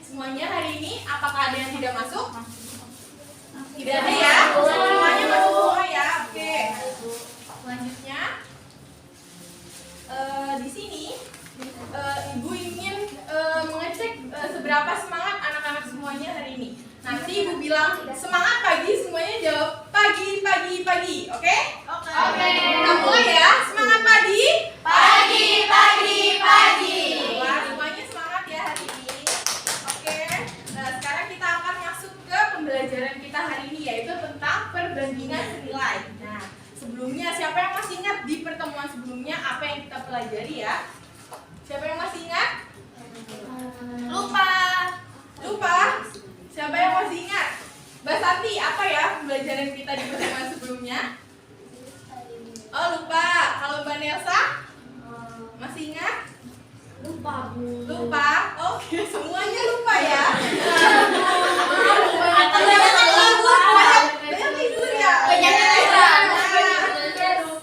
semuanya hari ini apakah ada yang tidak masuk? Tidak ada ya? Semuanya masuk semua ya? Oke. Selanjutnya di sini Ibu ingin mengecek seberapa semangat anak-anak semuanya hari ini. Nanti Ibu bilang semangat pagi, semuanya jawab pagi, pagi, pagi. Oke? Oke. Kita mulai ya. Semangat pagi. Pagi, pagi, pagi. Wah, semuanya semangat ya hari ini. Oke. Nah, sekarang kita akan masuk ke pembelajaran kita hari ini, yaitu tentang perbandingan senilai. Nah, sebelumnya siapa yang masih ingat di pertemuan sebelumnya apa yang kita pelajari ya? Siapa yang masih ingat? Lupa. Siapa yang masih ingat? Mbak Santi, apa ya pembelajaran kita di pertemuan sebelumnya? Oh, lupa. Kalau Mbak Nelsa? Masih ingat? Lupa, Bu. Lupa? Oke, semuanya lupa ya. Banyak libur ya? Banyak liburan.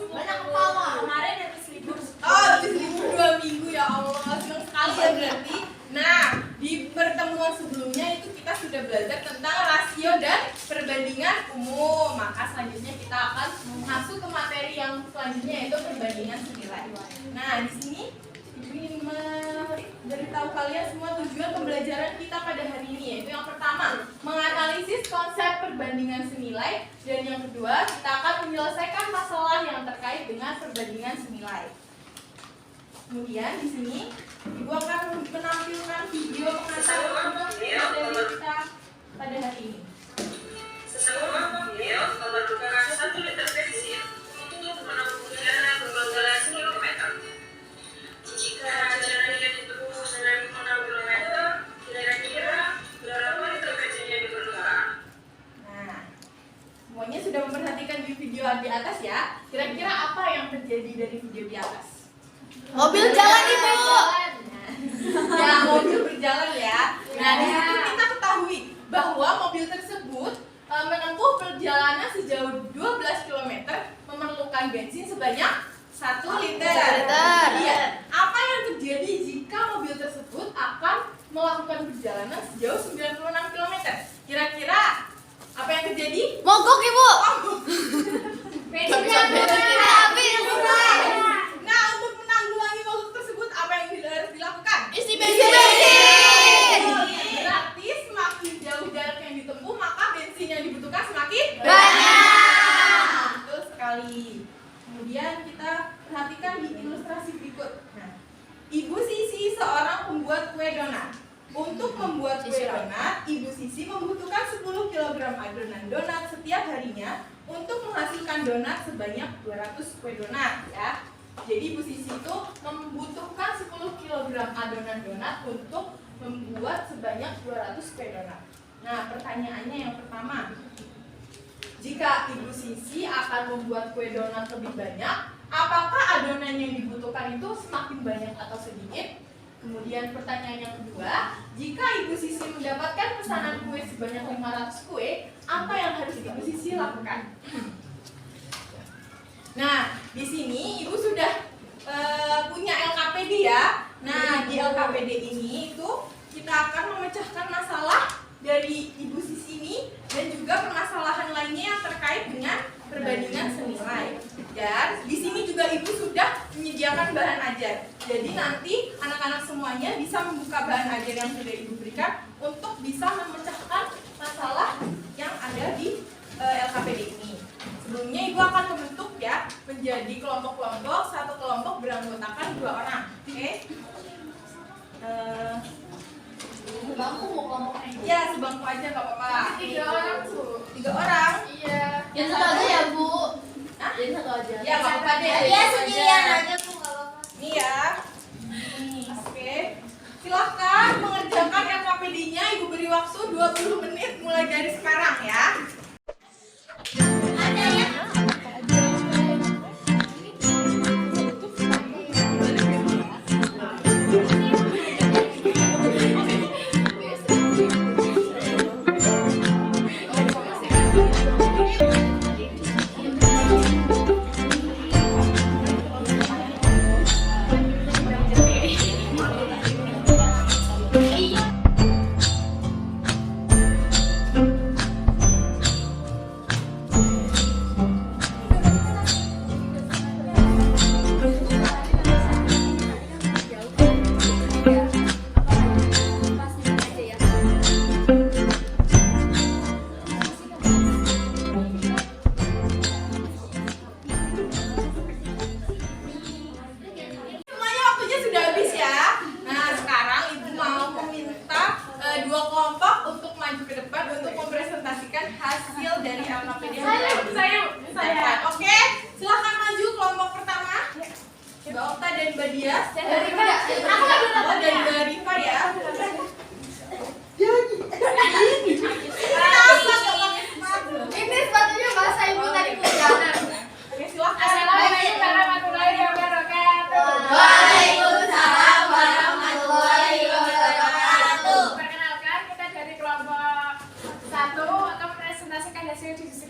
Banyak kepala. Kemarin habis libur. Oh, habis libur 2 minggu ya Allah. Senang sekali ya berarti. Nah, di pertemuan sebelumnya itu kita sudah belajar tentang rasio dan perbandingan umum. Maka selanjutnya kita akan masuk ke materi yang selanjutnya, yaitu perbandingan senilai. Nah, di sini Ibu ingin memberitahu kalian semua tujuan pembelajaran kita pada hari ini, yaitu yang pertama, menganalisis konsep perbandingan senilai, dan yang kedua, kita akan menyelesaikan masalah yang terkait dengan perbandingan senilai. Kemudian di sini Ibu akan menampilkan video pengantar materi kita pada hari ini. Seseorang beliau memerlukan 1 liter bensin untuk menempuh jarak 12 km. Jika jaraknya ditempuh 96 km, kira-kira berapa liter bensin yang diperlukan? Nah, semuanya sudah memperhatikan di video di atas ya. Kira-kira apa yang terjadi dari video di atas? Mobil jalan, Ibu. Ya, mobil berjalan ya. Nah, di situ kita ketahui bahwa mobil tersebut menempuh perjalanan sejauh 12 km memerlukan bensin sebanyak 1 liter. Iya. Apa yang terjadi jika mobil tersebut akan melakukan perjalanan sejauh 96 km? Kira-kira apa yang terjadi? Mogok, Ibu. Bensinnya habis. Nah, untuk menanggulangi mogok tersebut apa yang harus dilakukan? Isi bensin. Berarti semakin jauh jarak yang ditempuh, maka bensin yang dibutuhkan semakin Banyak. Betul sekali. Kemudian kita perhatikan di ilustrasi berikut. Nah, Ibu Sisi seorang pembuat kue donat. Untuk membuat kue donat, Ibu Sisi membutuhkan 10 kg adonan donat setiap harinya untuk menghasilkan donat sebanyak 200 kue donat ya. Jadi Ibu Sisi itu membutuhkan 10 kg adonan donat untuk membuat sebanyak 200 kue donat. Nah, pertanyaannya yang pertama, jika Ibu Sisi akan membuat kue donat lebih banyak, apakah adonan yang dibutuhkan itu semakin banyak atau sedikit? Kemudian pertanyaan yang kedua, jika Ibu Sisi mendapatkan pesanan kue sebanyak 500 kue, apa yang harus Ibu Sisi lakukan? Nah, di sini Ibu sudah punya LKPD ya. Nah, di LKPD ini itu kita akan memecahkan masalah dari Ibu Sisi ini dan juga permasalahan lainnya yang terkait dengan perbandingan senilai. Dan di sini juga Ibu sudah menyediakan bahan ajar. Jadi nanti anak-anak semuanya bisa membuka bahan ajar yang sudah Ibu berikan untuk bisa memecahkan masalah yang ada di LKPD ini. Sebelumnya Ibu akan membentuk ya menjadi kelompok-kelompok. Satu kelompok beranggotakan 2 orang. Oke? Sebangku mau kelompoknya. Ya, sebangku aja nggak apa-apa. 3 orang, Bu. 3 orang? Iya. Yang satu aja ya, Bu. Hah? Yang satu aja. Ya, nggak apa-apa deh. Iya, sendirian aja, Bu. Nggak apa-apa. Ini ya. Oke. Silahkan mengerjakan LKPD-nya. Ibu beri waktu 20 menit mulai dari sekarang ya.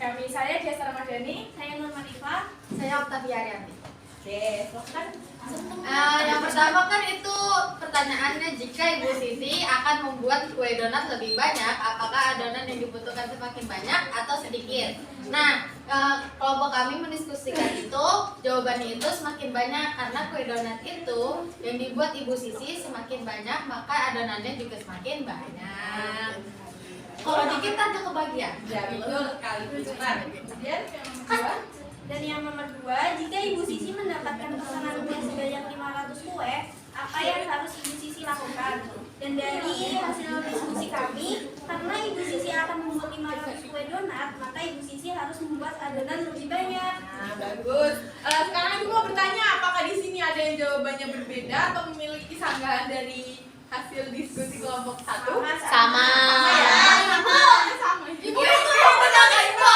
kami. Saya Jasa Ramadhani. Saya Nur Manifa. Saya Octavia Arianti. Oke, silakan. Yang pertama kan itu pertanyaannya, jika Ibu Sisi akan membuat kue donat lebih banyak, apakah adonan yang dibutuhkan semakin banyak atau sedikit? Nah, kelompok kami mendiskusikan itu, jawabannya itu semakin banyak, karena kue donat itu yang dibuat Ibu Sisi semakin banyak, maka adonannya juga semakin banyak. Kalau dikit kan gak kebagian. Ya, betul sekali. Kemudian yang kedua. Dan yang nomor 2, jika Ibu Sisi mendapatkan pesanan kue sebanyak 500 kue, apa yang harus Ibu Sisi lakukan? Dan dari hasil diskusi kami, karena Ibu Sisi akan membuat 500 kue donat, maka Ibu Sisi harus membuat adonan lebih banyak. Nah, bagus. Sekarang Ibu mau bertanya, apakah di sini ada yang jawabannya berbeda atau memiliki sanggahan dari hasil diskusi kelompok 1? Sama. Sama. Ibu itu yang benar Ibu.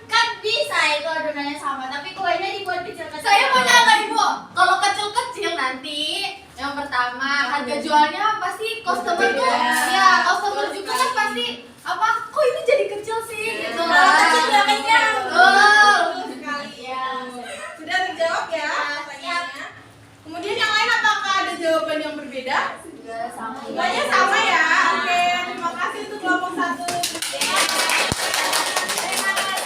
Kan bisa itu adonannya sama, tapi kuenya dibuat kecil-kecil. Saya mau nanya Ibu, kalau kecil-kecil nanti yang pertama harga jualnya pasti customer tuh, ya customer juga kan pasti apa? Kok ini jadi kecil sih gitu. Kecil nggak kenyang. Betul. Sekali. Ya. Sudah terjawab ya pertanyaannya. Kemudian yang lain apakah ada jawaban yang berbeda? Sama. Semuanya sama ya. Oke, terima kasih untuk kelompok 1. Terima kasih.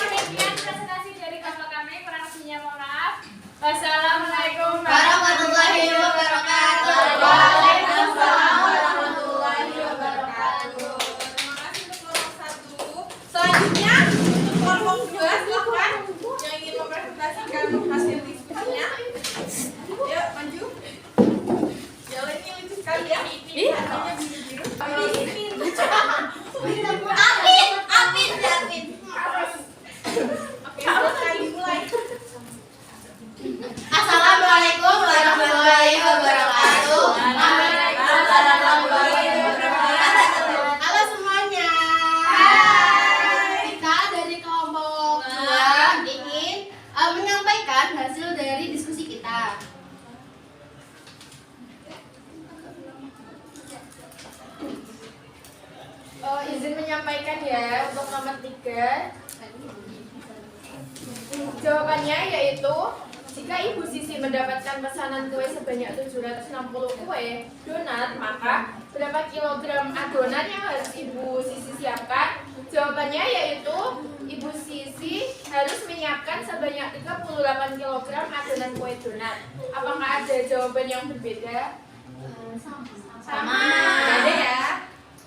Demikian presentasi dari kelompok kami. Kurang lebihnya mohon maaf. Wassalamualaikum Warahmatullahi wabarakatuh. Waalaikumsalam warahmatullahi wabarakatuh. Terima kasih untuk kelompok 1. Selanjutnya untuk kelompok 2 silakan yang ingin mempresentasikan hasil diskusinya. Yuk maju. Jalannya lucu sekali ya. Warnanya biru-biru. Apin. Oke, silakan dimulai. Assalamualaikum warahmatullahi wabarakatuh. Waalaikumsalam warahmatullahi wabarakatuh. Halo semuanya. Kita dari kelompok 2 ingin menyampaikan hasil dari diskusi kita. Izin menyampaikan ya untuk nomor 3. Jawabannya yaitu, jika Ibu Sisi mendapatkan pesanan kue sebanyak 760 kue donat, maka berapa kilogram adonan yang harus Ibu Sisi siapkan? Jawabannya yaitu, Ibu Sisi harus menyiapkan sebanyak 38 kilogram adonan kue donat. Apakah ada jawaban yang berbeda? Sama. Ada ya.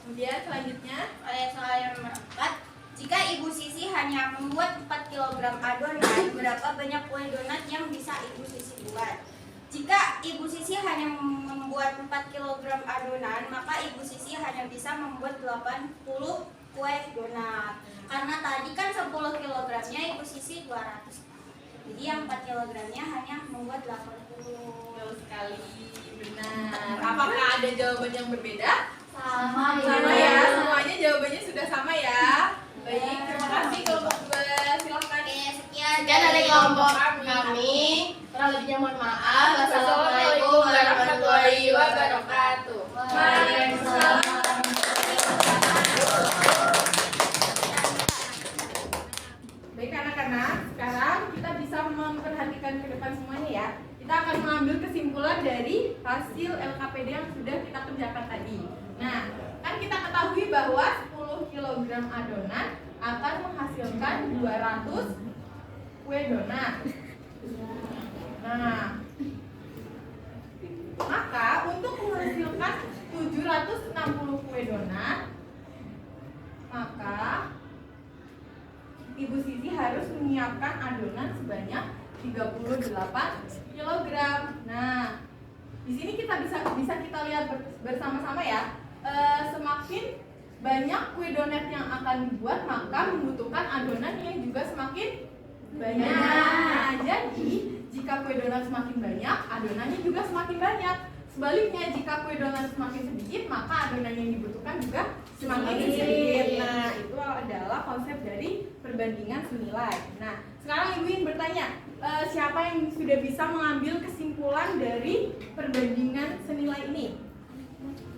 Kemudian selanjutnya Soal yang nomor 4, jika Ibu Sisi hanya membuat 4 kg adonan, berapa banyak kue donat yang bisa Ibu Sisi buat? Jika Ibu Sisi hanya membuat 4 kg adonan, maka Ibu Sisi hanya bisa membuat 80 kue donat. Karena tadi kan 10 kg-nya Ibu Sisi 200. Jadi yang 4 kg-nya hanya membuat 80. betul sekali. Benar. Apakah ada jawaban yang berbeda? Sama Sama ya. Semuanya jawabannya sudah sama ya. Baik, terima kasih kelompok 2. Silakan. Sekian dari kelompok kami. Kurang lebihnya mohon maaf. Wassalamualaikum warahmatullahi wabarakatuh. Waalaikumsalam. Baik anak-anak, sekarang kita bisa memperhatikan ke depan semuanya ya. Kita akan mengambil kesimpulan dari hasil LKPD yang sudah kita kerjakan tadi. Nah, kan kita ketahui bahwa 10 kg adonan akan menghasilkan 200 kue donat. Nah, maka untuk menghasilkan 760 kue donat, maka Ibu Sisi harus menyiapkan adonan sebanyak 38 kg. Nah, di sini kita bisa kita lihat bersama-sama ya. Semakin banyak kue donat yang akan dibuat, maka membutuhkan adonan yang juga semakin banyak. Nah, jadi jika kue donat semakin banyak, adonannya juga semakin banyak. Sebaliknya, jika kue donat semakin sedikit, maka adonan yang dibutuhkan juga semakin sedikit. Nah, itu adalah konsep dari perbandingan senilai. Nah, sekarang Ibu ingin bertanya, siapa yang sudah bisa mengambil kesimpulan dari perbandingan senilai ini?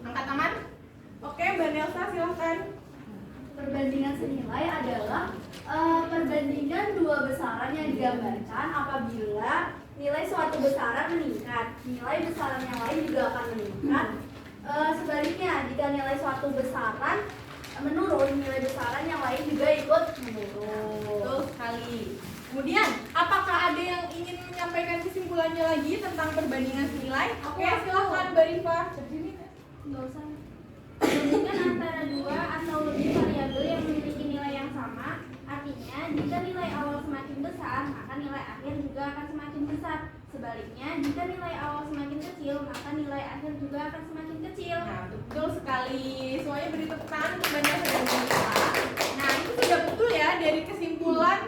Angkat tangan. Oke, Mbak Nelsa silahkan. Perbandingan senilai adalah perbandingan dua besaran yang digambarkan apabila nilai suatu besaran meningkat, nilai besaran yang lain juga akan meningkat. Sebaliknya, jika nilai suatu besaran menurun, nilai besaran yang lain juga ikut menurun. Betul sekali. Kemudian, apakah ada yang ingin menyampaikan kesimpulannya lagi tentang perbandingan senilai? Oke, silahkan Mbak Rifa. Nggak usah. Perbandingan antara dua atau lebih variabel yang memiliki nilai yang sama, artinya jika nilai awal semakin besar, maka nilai akhir juga akan semakin besar. Sebaliknya, jika nilai awal semakin kecil, maka nilai akhir juga akan semakin kecil. Nah, betul sekali. Semuanya beri tepuk tangan untuk Mbak Rifa dan Mbak Rifa. Nah, itu sudah betul ya dari kesimpulan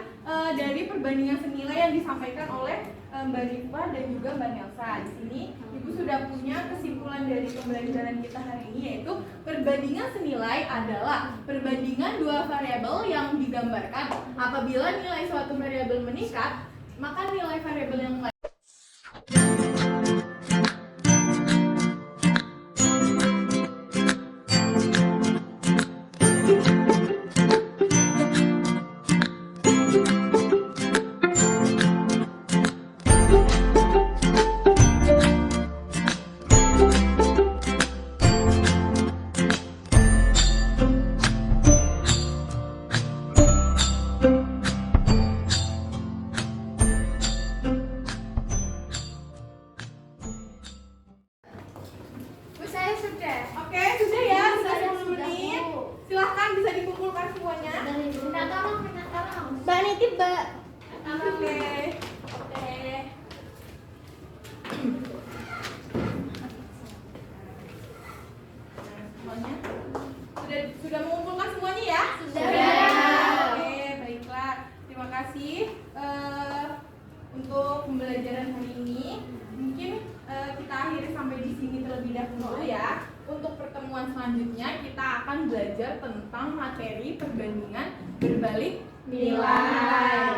dari perbandingan senilai yang disampaikan oleh Mbak Rifa dan juga Mbak Nelsa. Di sini Ibu sudah punya kesimpulan dari pembelajaran kita hari ini, yaitu perbandingan senilai adalah perbandingan dua variabel yang digambarkan. Apabila nilai suatu variabel meningkat, maka nilai variabel yang lain Saya sudah. Oke, sudah ya, sudah 10 menit. Silahkan bisa dikumpulkan semuanya. Minta tolong, minta tolong. Mbak nitip, Mbak. Oke. Semuanya sudah mengumpulkan semuanya ya? Sudah. Oke, baiklah. Terima kasih untuk pembelajaran hari ini. Mungkin kita akhiri sampai di sini terlebih dahulu ya. Untuk pertemuan selanjutnya kita akan belajar tentang materi perbandingan berbalik nilai.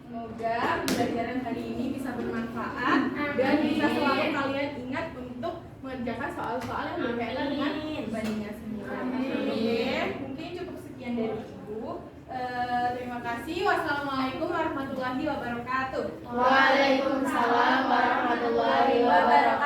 Semoga pembelajaran hari ini bisa bermanfaat dan bisa selalu kalian ingat untuk mengerjakan soal-soal yang berkaitan dengan perbandingan senilai. Oke, mungkin cukup sekian dari Ibu. Terima kasih. Wassalamualaikum warahmatullahi wabarakatuh. Waalaikumsalam warahmatullahi wabarakatuh.